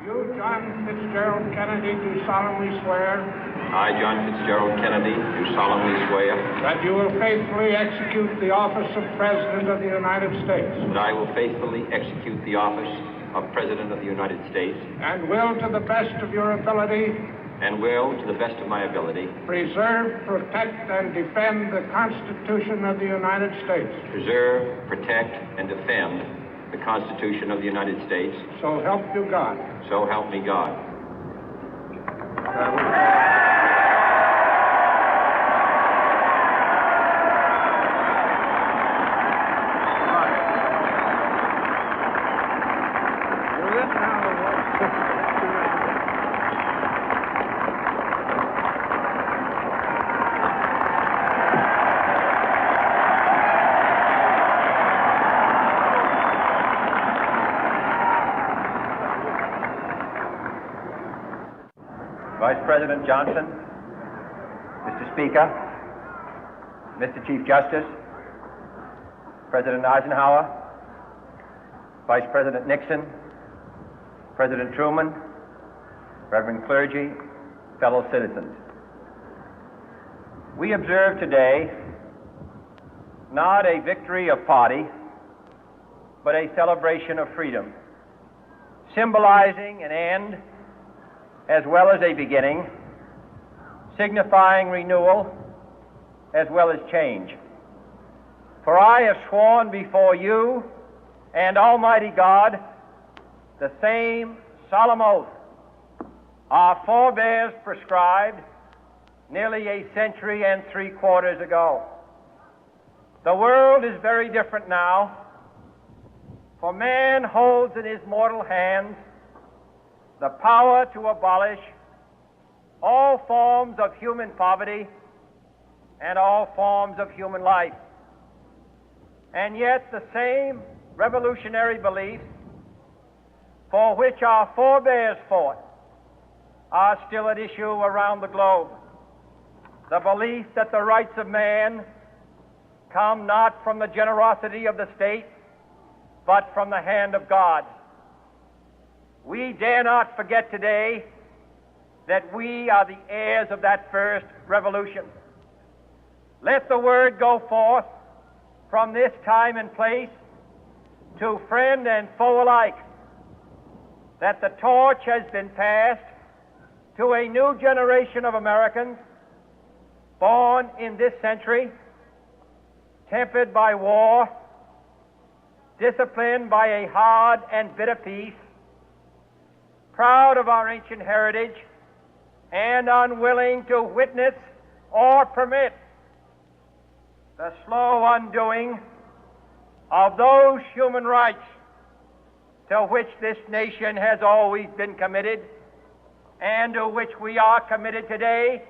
You, John Fitzgerald Kennedy, do solemnly swear. I, John Fitzgerald Kennedy, do solemnly swear. That you will faithfully execute the office of President of the United States. That I will faithfully execute the office of President of the United States. And will, to the best of your ability. And will, to the best of my ability. Preserve, protect, and defend the Constitution of the United States. Preserve, protect, and defend the Constitution of the United States. So help you God. So help me God. Vice President Johnson, Mr. Speaker, Mr. Chief Justice, President Eisenhower, Vice President Nixon, President Truman, Reverend clergy, fellow citizens. We observe today not a victory of party, but a celebration of freedom, symbolizing an end as well as a beginning, signifying renewal as well as change. For I have sworn before you and Almighty God the same solemn oath our forebears prescribed nearly a century and 3/4 ago. The world is very different now, for man holds in his mortal hands the power to abolish all forms of human poverty and all forms of human life. And yet the same revolutionary beliefs for which our forebears fought are still at issue around the globe. The belief that the rights of man come not from the generosity of the state, but from the hand of God. We dare not forget today that we are the heirs of that first revolution. Let the word go forth from this time and place to friend and foe alike that the torch has been passed to a new generation of Americans born in this century, tempered by war, disciplined by a hard and bitter peace, proud of our ancient heritage, and unwilling to witness or permit the slow undoing of those human rights to which this nation has always been committed and to which we are committed today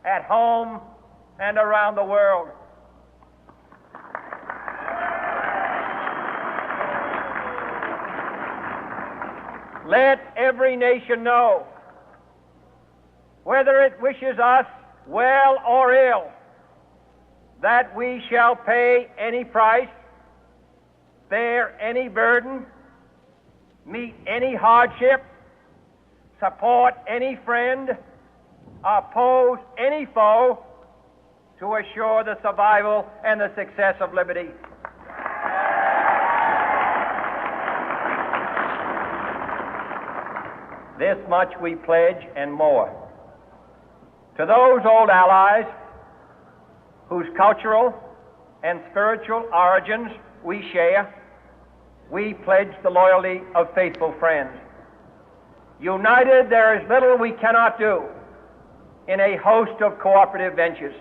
at home and around the world. Let every nation know, whether it wishes us well or ill, that we shall pay any price, bear any burden, meet any hardship, support any friend, oppose any foe to assure the survival and the success of liberty. This much we pledge and more. To those old allies whose cultural and spiritual origins we share, we pledge the loyalty of faithful friends. United, there is little we cannot do in a host of cooperative ventures.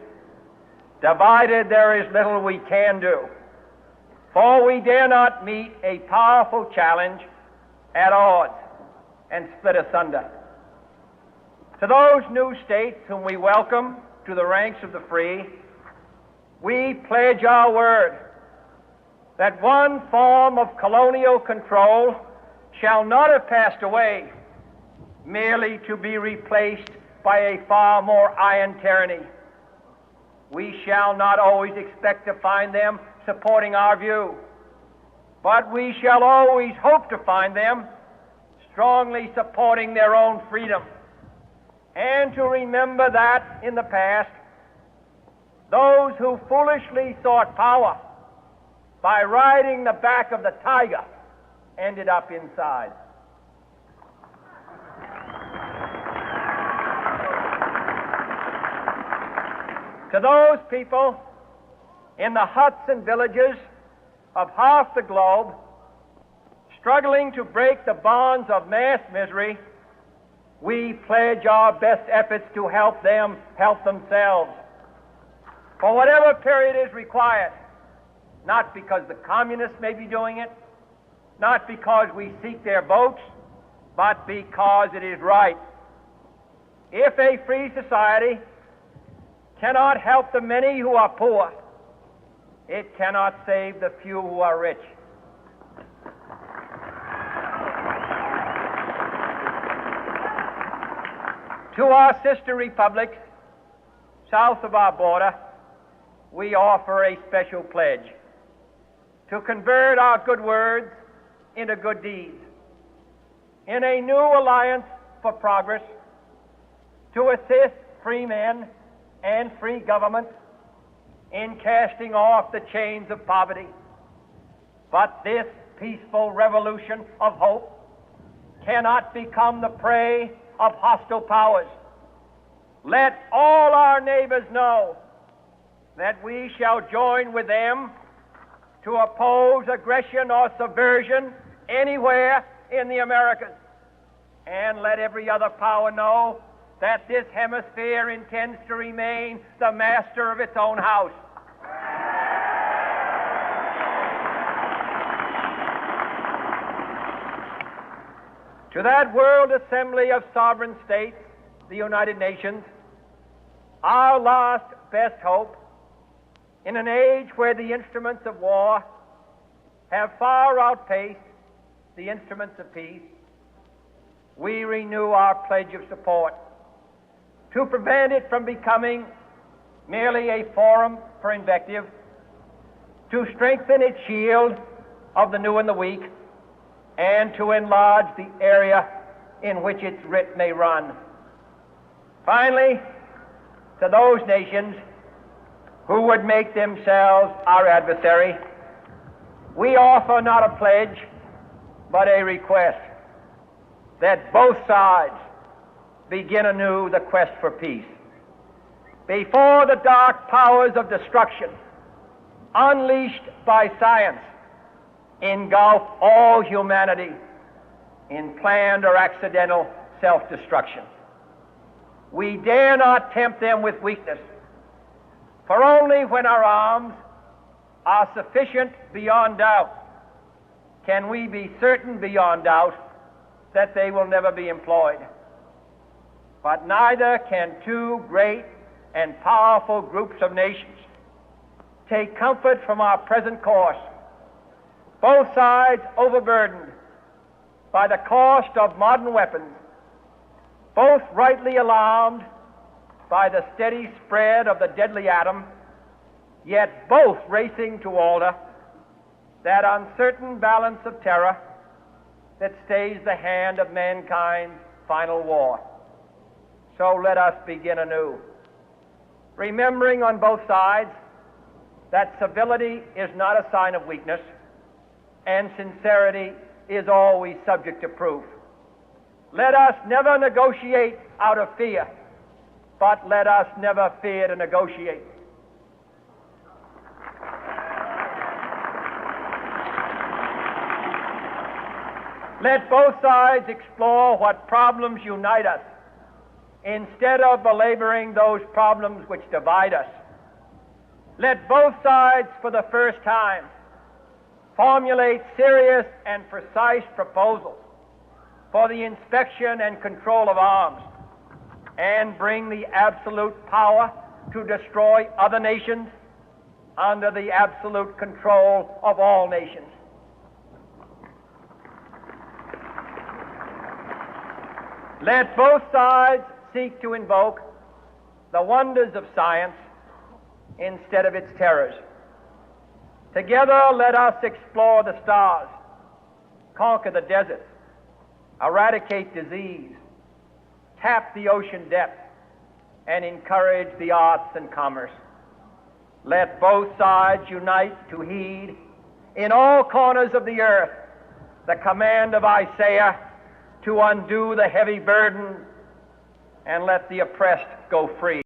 Divided, there is little we can do, for we dare not meet a powerful challenge at odds and split asunder. To those new states whom we welcome to the ranks of the free, we pledge our word that one form of colonial control shall not have passed away merely to be replaced by a far more iron tyranny. We shall not always expect to find them supporting our view, but we shall always hope to find them strongly supporting their own freedom, and to remember that in the past, those who foolishly sought power by riding the back of the tiger ended up inside. To those people in the huts and villages of half the globe struggling to break the bonds of mass misery, we pledge our best efforts to help them help themselves for whatever period is required, not because the communists may be doing it, not because we seek their votes, but because it is right. If a free society cannot help the many who are poor, it cannot save the few who are rich. To our sister republics south of our border, we offer a special pledge to convert our good words into good deeds, in a new alliance for progress, to assist free men and free governments in casting off the chains of poverty. But this peaceful revolution of hope cannot become the prey of hostile powers. Let all our neighbors know that we shall join with them to oppose aggression or subversion anywhere in the Americas. And let every other power know that this hemisphere intends to remain the master of its own house. To that world assembly of sovereign states, the United Nations, our last best hope, in an age where the instruments of war have far outpaced the instruments of peace, we renew our pledge of support to prevent it from becoming merely a forum for invective, to strengthen its shield of the new and the weak, and to enlarge the area in which its writ may run. Finally, to those nations who would make themselves our adversary, we offer not a pledge, but a request that both sides begin anew the quest for peace. Before the dark powers of destruction, unleashed by science, engulf all humanity in planned or accidental self-destruction, we dare not tempt them with weakness, for only when our arms are sufficient beyond doubt can we be certain beyond doubt that they will never be employed. But neither can two great and powerful groups of nations take comfort from our present course, both sides overburdened by the cost of modern weapons, both rightly alarmed by the steady spread of the deadly atom, yet both racing to alter that uncertain balance of terror that stays the hand of mankind's final war. So let us begin anew, remembering on both sides that civility is not a sign of weakness, and sincerity is always subject to proof. Let us never negotiate out of fear, but let us never fear to negotiate. Let both sides explore what problems unite us, instead of belaboring those problems which divide us. Let both sides, for the first time, formulate serious and precise proposals for the inspection and control of arms, and bring the absolute power to destroy other nations under the absolute control of all nations. Let both sides seek to invoke the wonders of science instead of its terrors. Together, let us explore the stars, conquer the deserts, eradicate disease, tap the ocean depths, and encourage the arts and commerce. Let both sides unite to heed in all corners of the earth the command of Isaiah to undo the heavy burden and let the oppressed go free.